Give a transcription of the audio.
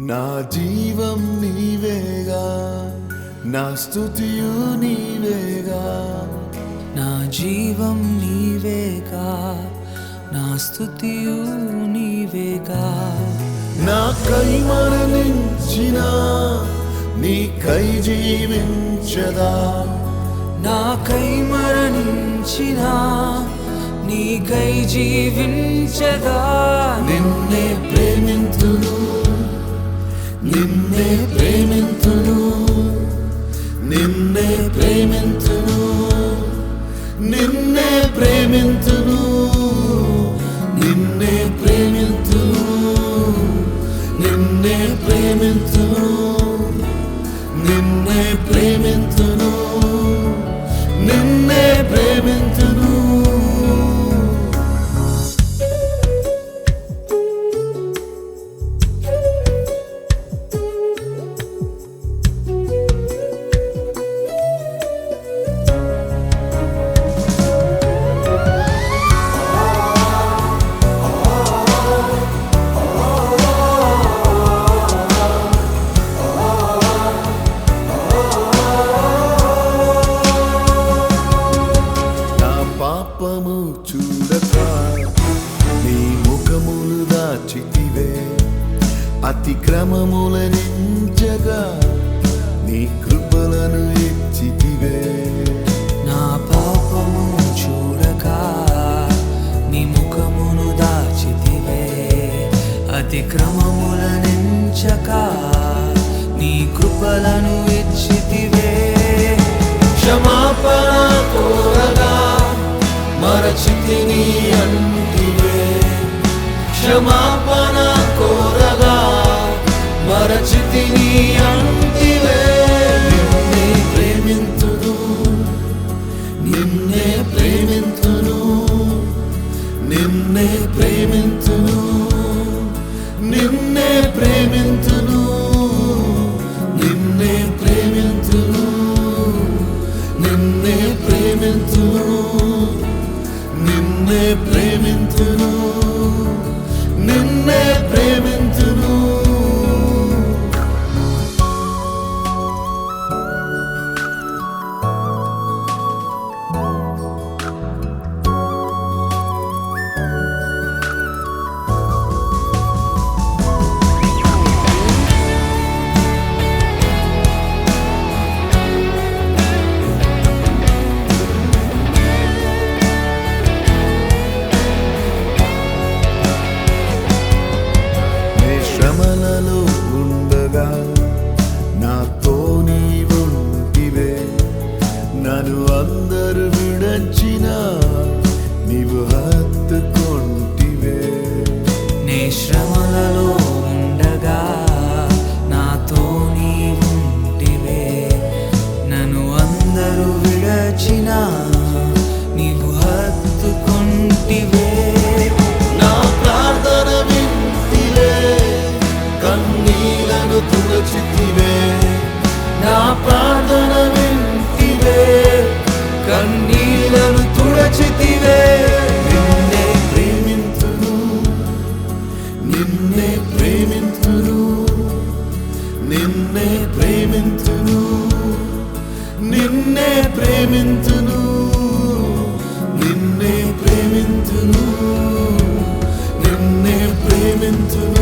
నా జీవం నీవేగా, నా స్తుతియు నీవేగా. నా జీవం నీవేగా, నా స్తుతియు నీవేగా. నాకై మరణించిన నీకై జీవించదా, నాకై మరణించిన నీకై జీవించదా. నిన్నే ప్రేమింతును, నిన్నే ప్రేమింతును, నిన్నే ప్రేమింతును, నిన్నే ప్రేమింతును, నిన్నే ప్రేమింతును, నిన్నే ప్రేమింతును, నిన్నే ప్రేమింతును, నిన్నే ప్రేమింతును. పాపము చూడక నీ ముఖములు దాచితివే, అతిక్రమముల నించగా నీ కృపలను ఇచ్చితివే. నా పాపము చూడక నీ ముఖమును దాచితివే, అతిక్రమముల నించక నీ కృపలను ఇచ్చితివే. క్షమాపణ కోరగా మరచితిని అంటివే, క్షమాపణ కోరగా మరచితిని అంటివే. నిన్నే ప్రేమింతును, నిన్నే ప్రేమింతును, నిన్నే ప్రేమింతును, నిన్నే ప్రేమింతును, నిన్నే ప్రేమింతును, నిన్నే ప్రేమింతును, నిన్నే ప్రేమింతును, నిన్నే ప్రేమింతును. శ్రమలలో ఉండగా నాతో నీవుంటివే, నన్ను అందరు విడచిన నీవు హత్తుకొంటివే. నీ శ్రమలలో ఉండగా నాతో నీవుంటివే, నన్ను అందరూ విడచిన నీవు హత్తుకొంటివే. నా ప్రార్థన వింటివే, కన్నీలను తుడచితివే. నా ప్రార్థన వింటివే, కన్నీలను తుడచితివే. నిన్నే ప్రేమింతును, నిన్నే ప్రేమింతును, నిన్నే ప్రేమింతును, నిన్నే ప్రేమింతును, నిన్నే ప్రేమింతును, నిన్నే ప్రేమింతును.